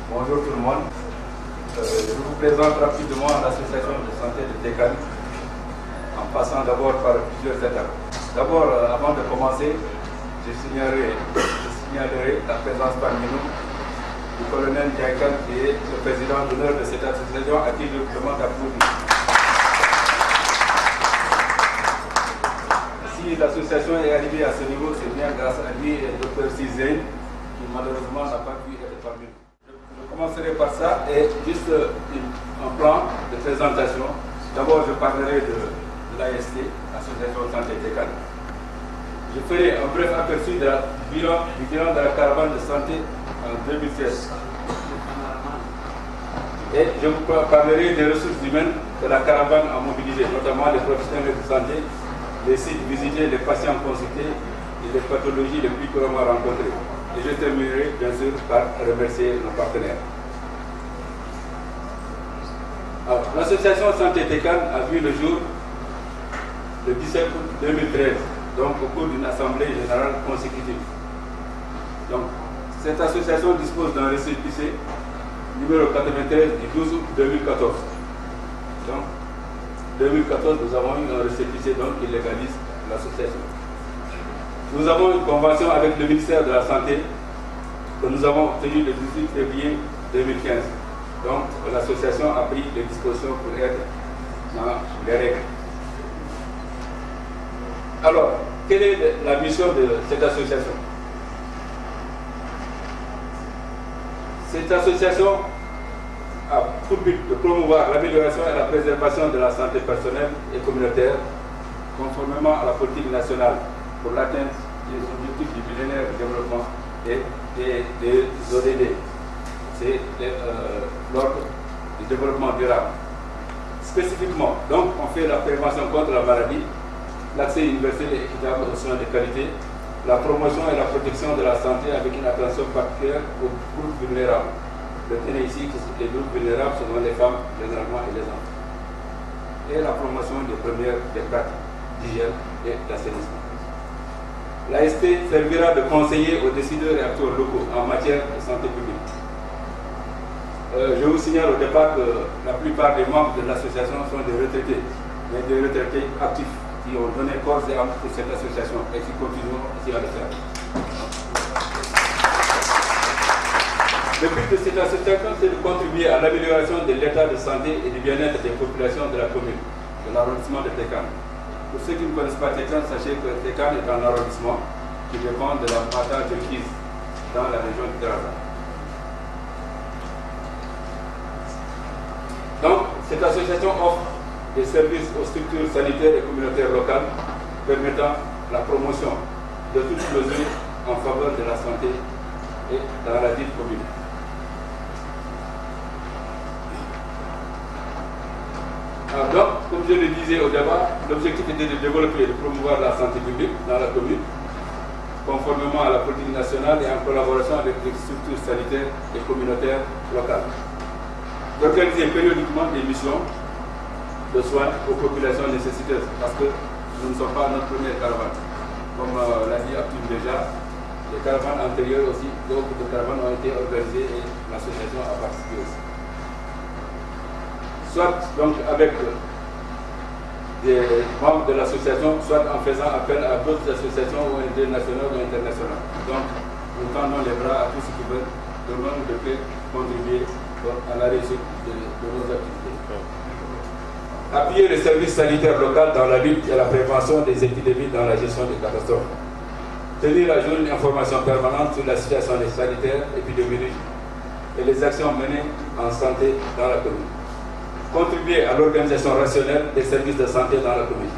Bonjour tout le monde. Je vous présente rapidement l'association de santé de Tekane, en passant d'abord par plusieurs étapes. D'abord, avant de commencer, je signalerai la présence parmi nous du colonel Diakan, qui est le président d'honneur de cette association, à qui je vous demande d'applaudir. Si l'association est arrivée à ce niveau, c'est bien grâce à lui et au Dr Cizé, qui malheureusement n'a pas pu être parmi nous. Je commencerai par ça et juste un plan de présentation. D'abord, je parlerai de l'AST, Association de Santé Tekane. Je ferai un bref aperçu du bilan de la caravane de santé en 2016. Et je vous parlerai des ressources humaines que la caravane a mobilisées, notamment les professionnels de santé, les sites visités, les patients consultés et les pathologies les plus couramment rencontrées. Et je terminerai bien sûr par remercier nos partenaires. L'association Santé Tekane a vu le jour le 17 août 2013, donc au cours d'une assemblée générale consécutive. Donc, cette association dispose d'un récépissé numéro 93 du 12 août 2014. Donc, 2014, nous avons eu un récépissé qui légalise l'association. Nous avons une convention avec le ministère de la Santé que nous avons obtenue le 18 février 2015. Donc, l'association a pris les dispositions pour être dans les règles. Alors, quelle est la mission de cette association? Cette association a pour but de promouvoir l'amélioration et la préservation de la santé personnelle et communautaire, conformément à la politique nationale pour l'atteinte des objectifs du millénaire de développement et des ODD. C'est l'ordre du développement durable. Spécifiquement, donc, on fait la prévention contre la maladie, l'accès universel et équitable aux soins de qualité, la promotion et la protection de la santé avec une attention particulière aux groupes vulnérables. Retenez ici que les groupes vulnérables sont les femmes, généralement, et les enfants. Et la promotion des pratiques d'hygiène et d'assainissement. L'AST servira de conseiller aux décideurs et acteurs locaux en matière de santé publique. Je vous signale au départ que la plupart des membres de l'association sont des retraités, mais des retraités actifs qui ont donné corps et âme pour cette association et qui continueront aussi à le faire. Le but de cette association, c'est de contribuer à l'amélioration de l'état de santé et du bien-être des populations de la commune, de l'arrondissement de Tekane. Pour ceux qui ne connaissent pas Tekane, sachez que Tekane est un arrondissement qui dépend de la Mata Turquise dans la région de Gaza. Donc, cette association offre des services aux structures sanitaires et communautaires locales permettant la promotion de toutes mesures en faveur de la santé et dans la dite commune. Alors donc, comme je le disais au départ, l'objectif était de développer et de promouvoir la santé publique dans la commune, conformément à la politique nationale et en collaboration avec les structures sanitaires et communautaires locales. D'organiser périodiquement des missions de soins aux populations nécessiteuses, parce que nous ne sommes pas notre première caravane. Comme l'a dit Abdul déjà, les caravanes antérieures aussi, beaucoup de caravanes ont été organisées et l'association a participé aussi. Soit donc avec des membres de l'association, soit en faisant appel à d'autres associations ONG nationales ou internationales. Donc, nous tendons les bras à tous ceux qui veulent de loin ou de près contribuer à la réussite de nos activités. Appuyer les services sanitaires locaux dans la lutte et la prévention des épidémies dans la gestion des catastrophes. Tenir à jour une information permanente sur la situation des sanitaires, épidémiologiques et les actions menées en santé dans la commune. Contribuer à l'organisation rationnelle des services de santé dans la commune.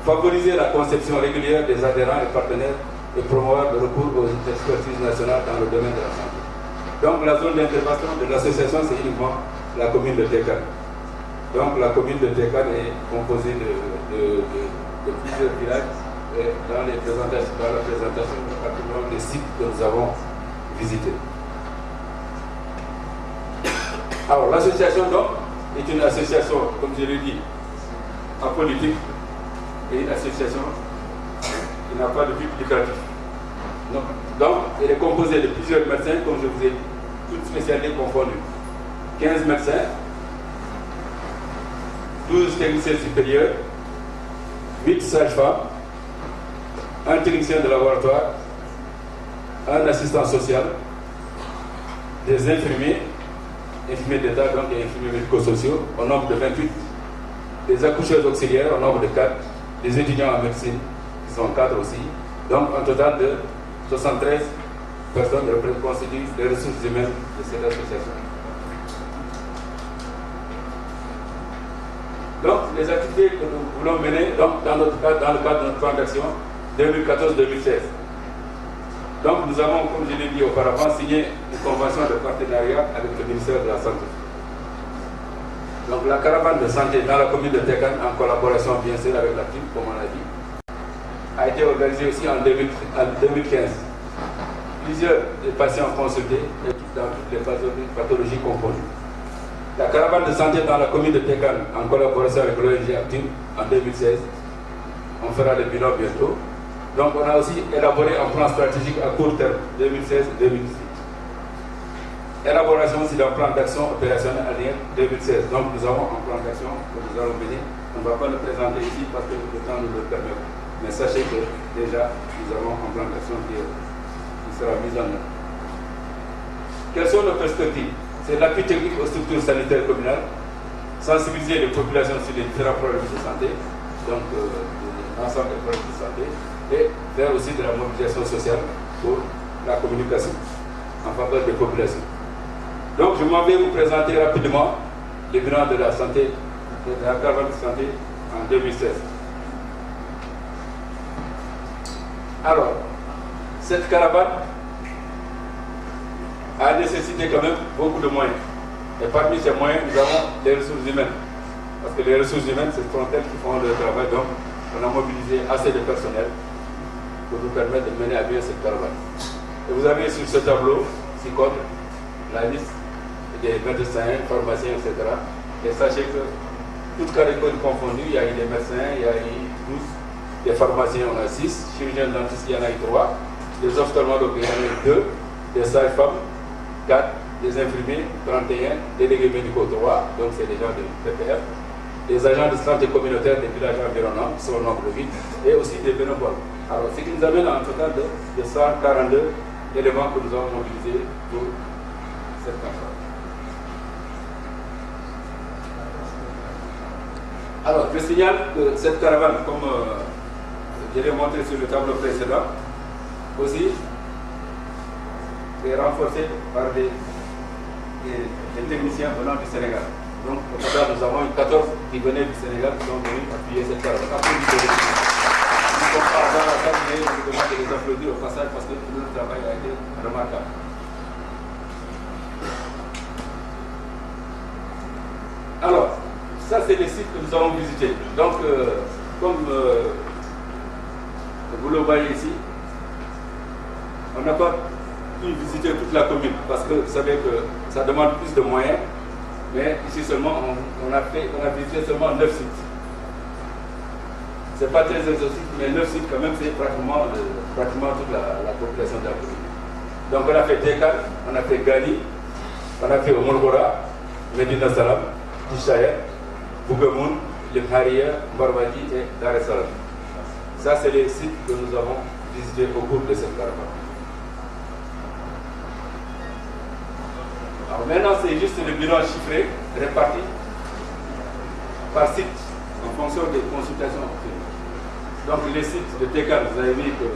Favoriser la conception régulière des adhérents et partenaires et promouvoir le recours aux expertises nationales dans le domaine de la santé. Donc la zone d'intervention de l'association, c'est uniquement la commune de Tekane. Donc la commune de Tekane est composée de plusieurs villages et dans la présentation, particulièrement des sites que nous avons visités. Alors l'association donc est une association, comme je l'ai dit, apolitique et une association qui n'a pas de but lucratif. Donc elle est composée de plusieurs médecins, comme je vous ai dit. toutes spécialités confondues. 15 médecins, 12 techniciens supérieurs, 8 sages-femmes, un technicien de laboratoire, un assistant social, des infirmiers d'État donc et infirmiers médico-sociaux au nombre de 28, des accoucheurs auxiliaires au nombre de 4, des étudiants en médecine qui sont 4 aussi, donc un total de 73 personnes constituent les ressources humaines de cette association. Donc les activités que nous voulons mener donc, dans le cadre de notre plan d'action 2014-2016. Donc nous avons, comme je l'ai dit auparavant, signé une convention de partenariat avec le ministère de la Santé. Donc la caravane de santé dans la commune de Tekan, en collaboration bien sûr avec la TIM, comme on l'a dit, a été organisée aussi en 2015. Plusieurs patients consultés dans toutes les pathologies confondues. La caravane de santé dans la commune de Tekan, en collaboration avec l'ONG Actim, en 2016, on fera le bilan bientôt. Donc on a aussi élaboré un plan stratégique à court terme, 2016-2018. Élaboration aussi d'un plan d'action opérationnel annuel 2016. Donc nous avons un plan d'action que nous allons mener. On ne va pas le présenter ici parce que le temps nous le permet. Mais sachez que déjà nous avons un plan d'action qui sera mis en œuvre. Quelles sont nos perspectives? C'est l'appui technique aux structures sanitaires communales, sensibiliser les populations sur les différents problèmes de santé, donc l'ensemble des problèmes de santé, et faire aussi de la mobilisation sociale pour la communication en faveur des populations. Donc je m'en vais vous présenter rapidement les bilans de la santé, de la caravane de santé en 2016. Alors, cette caravane a nécessité quand même beaucoup de moyens. Et parmi ces moyens, nous avons les ressources humaines. Parce que les ressources humaines, ce sont elles qui font le travail. Donc, on a mobilisé assez de personnel pour nous permettre de mener à bien cette caravane. Et vous avez sur ce tableau, ci-contre, la liste des médecins, pharmaciens, etc. Et sachez que toutes catégories confondues, il y a eu des médecins, il y a eu 12, des pharmaciens, on a 6, chirurgiens dentistes, il y en a eu 3, des ophtalmologues, il y en a eu 2, des sages-femmes, 4, des infirmiers, 31, délégués médicaux, 3, donc c'est des gens de PPF, des agents de santé communautaire des villages environnants, qui sont au nombre de 8, et aussi des bénévoles. Alors, ce qui nous amène à un total de 142 éléments que nous avons mobilisés pour cette campagne. Alors, je signale que cette caravane, comme je l'ai montré sur le tableau précédent, aussi est renforcée par des techniciens venant du Sénégal. Donc, au total, nous avons 14 qui venaient du Sénégal qui sont venus appuyer cette caravane. Ils ne sont pas dans la salle, mais je vous demande de les applaudir au passage parce que leur travail a été remarquable. Alors, ça c'est les sites que nous avons visités. Donc, comme vous le voyez ici, on n'a pas pu visiter toute la commune parce que vous savez que ça demande plus de moyens. Mais ici seulement, on a visité seulement 9 sites. Ce n'est pas très exhaustif, mais 9 sites quand même, c'est pratiquement toute la population de la commune. Donc on a fait Tekan, on a fait Gali, on a fait Omolgora, Medina Salam, Tishaya, Bougamoun, Limharia, Barbadi et Dar es Salaam. Ça, c'est les sites que nous avons visités au cours de cette caravane. Alors maintenant, c'est juste le bilan chiffré, réparti par site, en fonction des consultations. Donc les sites de Tekan, vous avez vu que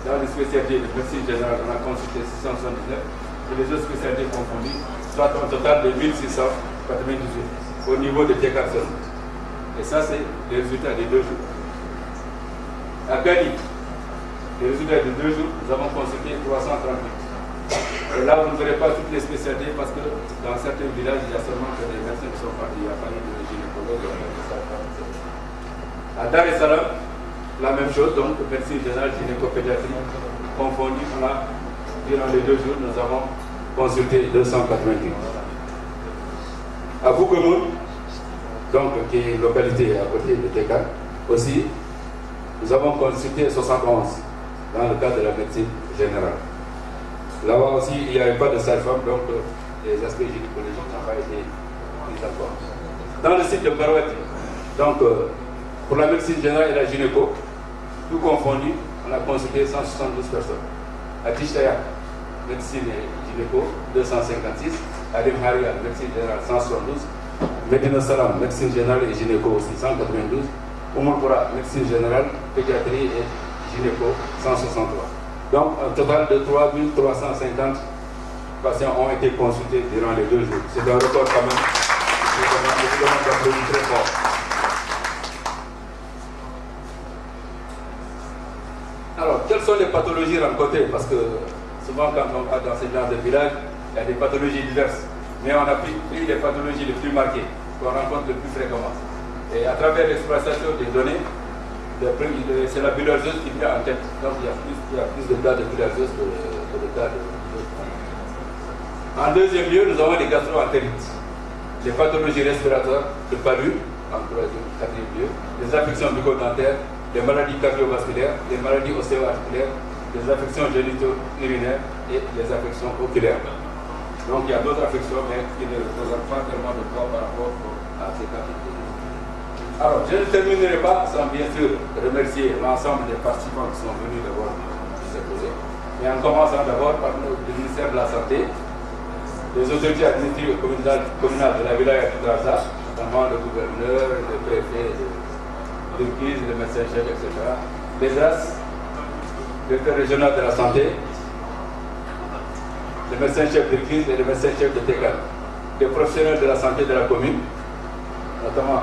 dans les spécialités de médecine générale, on a consulté 679, et les autres spécialités confondues, soit un total de 1698 au niveau de Tekan seulement. Et ça, c'est les résultats des 2 jours. À Gali, les résultats de 2 jours, nous avons consulté 338. Et là, vous ne verrez pas toutes les spécialités parce que dans certains villages, il y a seulement que des médecins qui sont partis. Il n'y a pas de gynécologue, il y a pas de sage-femme. À Dar es Salaam, la même chose, donc médecine générale, gynécopédiatrie confondue. Durant les 2 jours, nous avons consulté 288. À Bougamoun, donc qui est une localité à côté de Tekan, aussi, nous avons consulté 71 dans le cadre de la médecine générale. Là-bas aussi, il n'y avait pas de sage-femme, donc les aspects gynécologiques n'ont pas été pris en compte. Dans le site de Barouette, donc pour la médecine générale et la gynéco, tout confondu, on a consulté 172 personnes. À Tishtaya, médecine et gynéco, 256. À Limharia, médecine générale, 172. Medina Salam, médecine générale et gynéco aussi, 192. Oumourpoura, médecine générale, pédiatrie et gynéco, 163. Donc, un total de 3350 patients ont été consultés durant les 2 jours. C'est un record quand même. Je demande d'applaudir très fort. Alors, quelles sont les pathologies rencontrées? Parce que souvent, quand on va dans ces genres de villages, il y a des pathologies diverses. Mais on a pris les pathologies les plus marquées, qu'on rencontre le plus fréquemment. Et à travers l'exploitation des données, c'est la bilharziose qui vient en tête. Donc il y a plus de cas de bilharziose que de cas de... En deuxième lieu, nous avons les gastro-entérites, les pathologies respiratoires, le palu, en troisième, quatrième lieu, les affections bucco-dentaires, les maladies cardiovasculaires, les maladies ostéo-articulaires, les affections génito-urinaires et les affections oculaires. Donc il y a d'autres affections, mais qui ne représentent pas tellement de poids par rapport à ces catégories. Alors, je ne terminerai pas sans bien sûr remercier l'ensemble des participants qui sont venus d'abord ce projet. Mais en commençant d'abord par le ministère de la Santé, les autorités administratives communales de la wilaya de Gaza, notamment le gouverneur, le préfet de Turquie, le médecin-chef, etc. Les DRAS, le directeur régional de la santé, le médecin-chef de crise et le médecin-chef de Tegal, les professionnels de la santé de la commune, notamment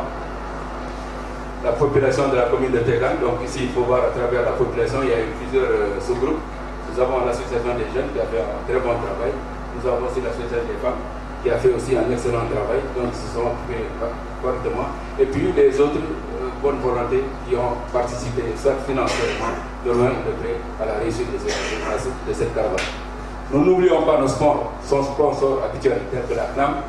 la population de la commune de Tegal. Donc ici, il faut voir à travers la population, il y a eu plusieurs sous-groupes. Nous avons l'association des jeunes qui a fait un très bon travail. Nous avons aussi l'association des femmes qui a fait aussi un excellent travail. Donc ils se sont occupés correctement. Et puis les autres bonnes volontés qui ont participé, soit financièrement, de loin ou de près, à la réussite de cette caravane. Nous n'oublions pas nos sponsors habituels, tels que la CNAM,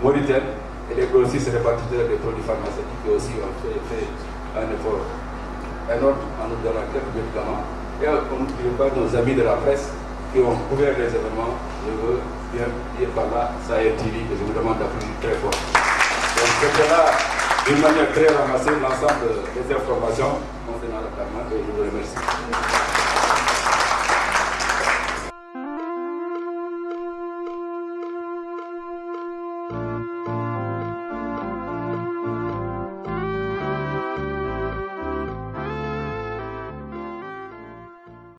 Mauritanie, et les grossistes répartiteurs des produits pharmaceutiques qui aussi ont fait un effort énorme en nous donnant quelques médicaments. Et on n'oublie pas nos amis de la presse qui ont couvert les événements. Je veux bien dire par là, Sahel TV, que je vous demande d'applaudir très fort. Donc c'était là, d'une manière très ramassée, l'ensemble des informations concernant la caravane et je vous remercie.